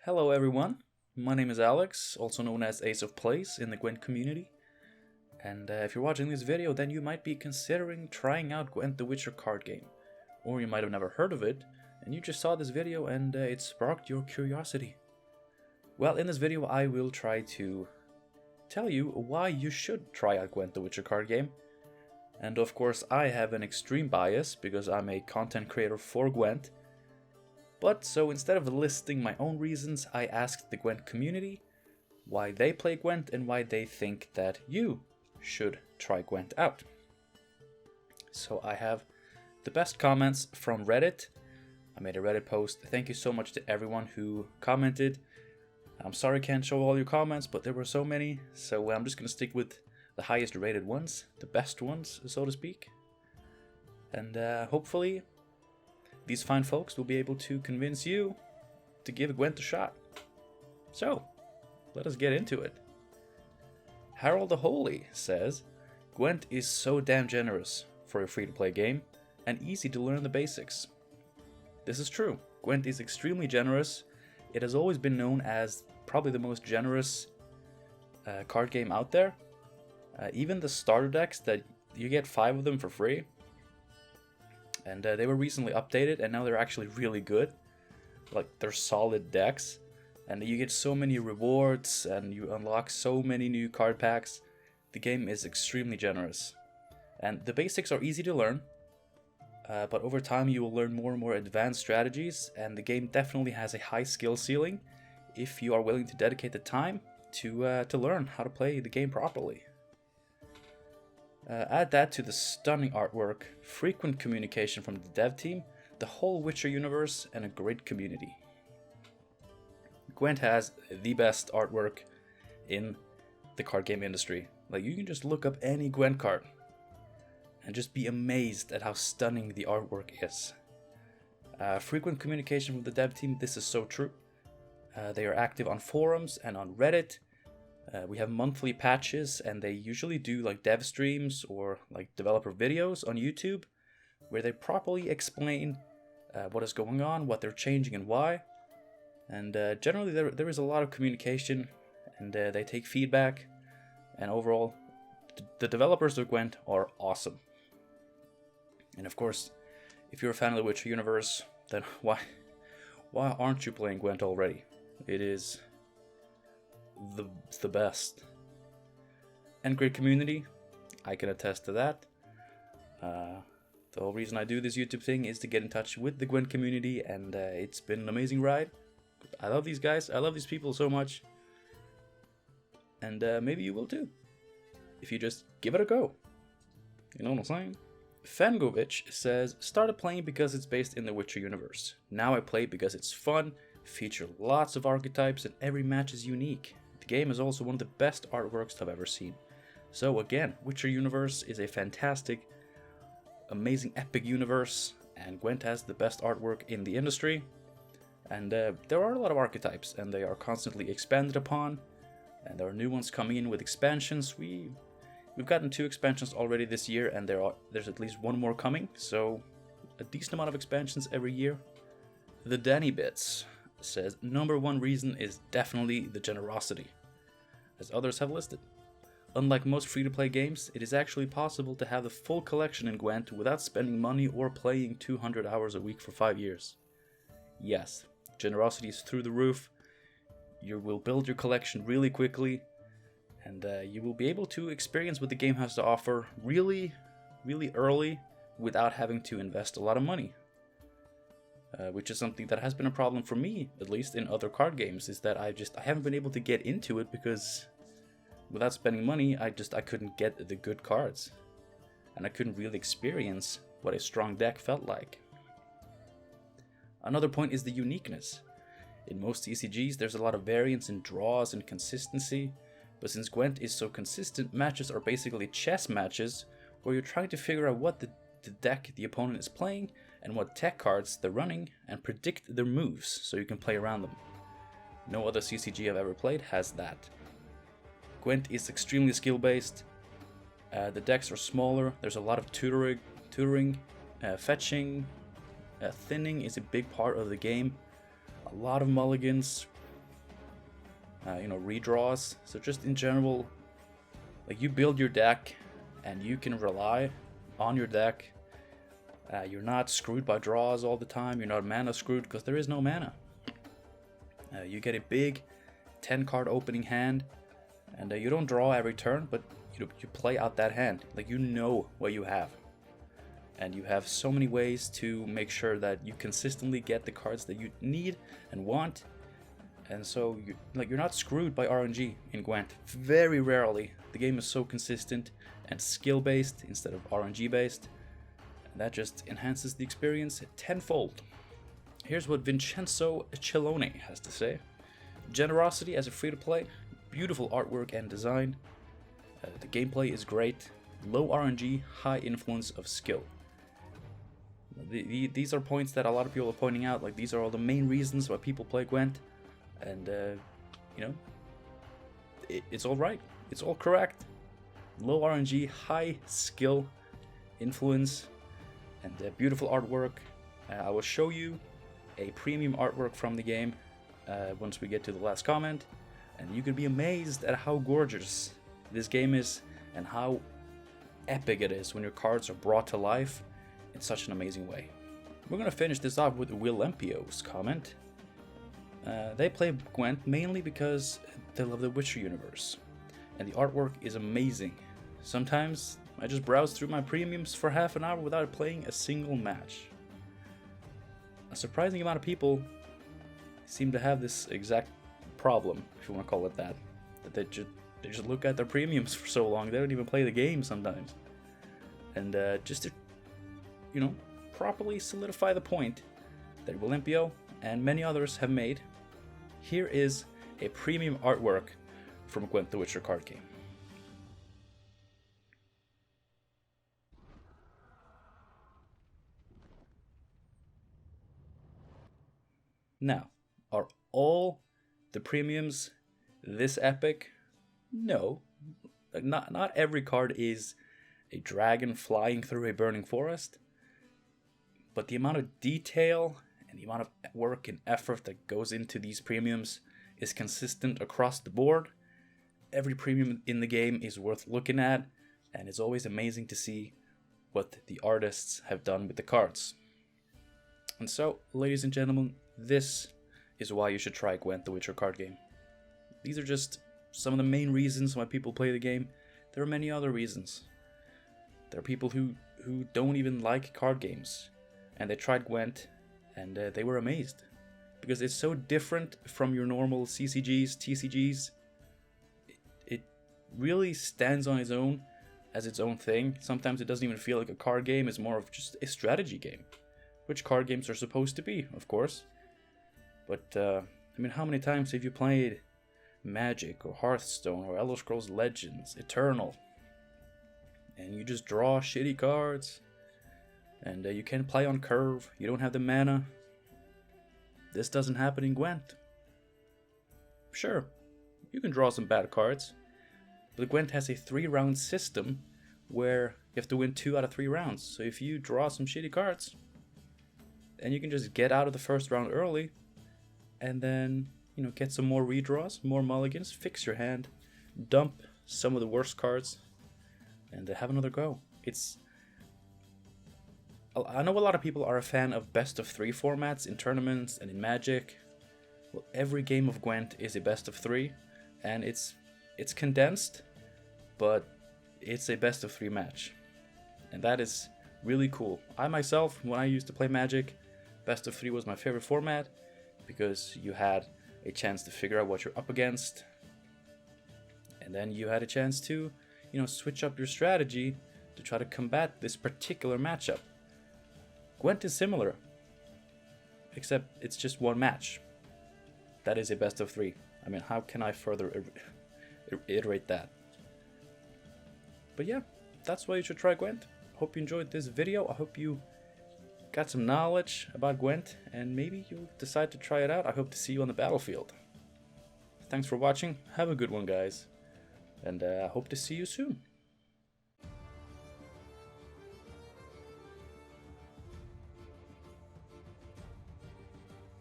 Hello everyone, my name is Alex, also known as Ace of Plays in the Gwent community. And if you're watching this video, then you might be considering trying out Gwent the Witcher card game. Or you might have never heard of it, and you just saw this video and it sparked your curiosity. Well, in this video I will try to tell you why you should try out Gwent the Witcher card game. And of course I have an extreme bias because I'm a content creator for Gwent. But so instead of listing my own reasons, I asked the Gwent community why they play Gwent and why they think that you should try Gwent out. So I have the best comments from Reddit. I made a Reddit post. Thank you so much to everyone who commented. I'm sorry I can't show all your comments, but there were so many, so I'm just going to stick with the highest rated ones, the best ones, so to speak. And hopefully these fine folks will be able to convince you to give Gwent a shot. So, let us get into it. Harold the Holy says, Gwent is so damn generous for a free-to-play game, and easy to learn the basics. This is true. Gwent is extremely generous. It has always been known as probably the most generous card game out there. Even the starter decks, that you get 5 of them for free. And they were recently updated, and now they're actually really good. Like, they're solid decks. And you get so many rewards, and you unlock so many new card packs. The game is extremely generous. And the basics are easy to learn. But over time you will learn more and more advanced strategies. And the game definitely has a high skill ceiling if you are willing to dedicate the time to learn how to play the game properly. Add that to the stunning artwork, frequent communication from the dev team, the whole Witcher universe, and a great community. Gwent has the best artwork in the card game industry. Like, you can just look up any Gwent card and just be amazed at how stunning the artwork is. Frequent communication with the dev team, this is so true. They are active on forums and on Reddit. We have monthly patches, and they usually do like dev streams or like developer videos on YouTube where they properly explain what is going on, what they're changing and why. And generally there is a lot of communication, and they take feedback, and overall the developers of Gwent are awesome. And of course, if you're a fan of the Witcher universe, then why aren't you playing Gwent already? It is the best. And great community, I can attest to that. The whole reason I do this YouTube thing is to get in touch with the Gwent community, and it's been an amazing ride. I love these guys, I love these people so much. And maybe you will too, if you just give it a go. You know what I'm saying? Fengovich says, started playing because it's based in the Witcher universe. Now I play because it's fun, feature lots of archetypes, and every match is unique. The game is also one of the best artworks I've ever seen. So again, Witcher universe is a fantastic, amazing, epic universe, and Gwent has the best artwork in the industry. And there are a lot of archetypes, and they are constantly expanded upon, and there are new ones coming in with expansions. We've gotten 2 expansions already this year, and there's at least 1 more coming, so a decent amount of expansions every year. The Danny Bits says, number 1 reason is definitely the generosity, as others have listed. Unlike most free-to-play games, it is actually possible to have the full collection in Gwent without spending money or playing 200 hours a week for 5 years. Yes, generosity is through the roof. You will build your collection really quickly, and you will be able to experience what the game has to offer really, really early without having to invest a lot of money. Which is something that has been a problem for me, at least in other card games, is that I haven't been able to get into it because without spending money, I couldn't get the good cards. And I couldn't really experience what a strong deck felt like. Another point is the uniqueness. In most CCGs, there's a lot of variance in draws and consistency, but since Gwent is so consistent, matches are basically chess matches where you're trying to figure out what the deck the opponent is playing and what tech cards they're running, and predict their moves so you can play around them. No other CCG I've ever played has that. Gwent is extremely skill based, the decks are smaller, there's a lot of tutoring, fetching, thinning is a big part of the game, a lot of mulligans, you know, redraws. So just in general, like, you build your deck and you can rely on your deck. You're not screwed by draws all the time. You're not mana screwed because there is no mana. You get a big 10 card opening hand, and you don't draw every turn, but you play out that hand. Like, you know what you have. And you have so many ways to make sure that you consistently get the cards that you need and want. And so you're not screwed by RNG in Gwent. Very rarely. The game is so consistent and skill based instead of RNG based. And that just enhances the experience tenfold. Here's what Vincenzo Cellone has to say. Generosity as a free-to-play, beautiful artwork and design. The gameplay is great, low RNG, high influence of skill. These are points that a lot of people are pointing out. Like, these are all the main reasons why people play Gwent, and you know, it's all right. It's all correct. Low RNG, high skill, influence, and beautiful artwork. I will show you a premium artwork from the game once we get to the last comment, and you can be amazed at how gorgeous this game is and how epic it is when your cards are brought to life in such an amazing way. We're gonna finish this off with Will MPO's comment. They play Gwent mainly because they love the Witcher universe, and the artwork is amazing. Sometimes I just browse through my premiums for half an hour without playing a single match. A surprising amount of people seem to have this exact problem, if you want to call it that. That they just look at their premiums for so long, they don't even play the game sometimes. And just to, you know, properly solidify the point that Will MPO and many others have made, here is a premium artwork from Gwent the Witcher card game. Now, are all the premiums this epic? No. Like, not every card is a dragon flying through a burning forest, but the amount of detail and the amount of work and effort that goes into these premiums is consistent across the board. Every premium in the game is worth looking at, and it's always amazing to see what the artists have done with the cards. And so, ladies and gentlemen, this is why you should try Gwent the Witcher card game. These are just some of the main reasons why people play the game. There are many other reasons. There are people who don't even like card games, and they tried Gwent, and they were amazed. Because it's so different from your normal CCGs, TCGs. It really stands on its own as its own thing. Sometimes it doesn't even feel like a card game, it's more of just a strategy game. Which card games are supposed to be, of course. But, I mean, how many times have you played Magic, or Hearthstone, or Elder Scrolls Legends, Eternal? And you just draw shitty cards, and you can't play on curve, you don't have the mana. This doesn't happen in Gwent. Sure, you can draw some bad cards, but Gwent has a 3-round system where you have to win 2 out of 3 rounds. So if you draw some shitty cards, then you can just get out of the first round early, and then, you know, get some more redraws, more mulligans, fix your hand, dump some of the worst cards, and have another go. I know a lot of people are a fan of best of 3 formats in tournaments and in Magic. Well, every game of Gwent is a best of 3, and it's condensed, but it's a best of 3 match. And that is really cool. I myself, when I used to play Magic, best of 3 was my favorite format, because you had a chance to figure out what you're up against, and then you had a chance to, you know, switch up your strategy to try to combat this particular matchup. Gwent is similar, except it's just one match. That is a best of 3. I mean, how can I further iterate that? But yeah, that's why you should try Gwent. Hope you enjoyed this video. I hope you got some knowledge about Gwent, and maybe you'll decide to try it out. I hope to see you on the battlefield. Thanks for watching. Have a good one, guys. And I hope to see you soon.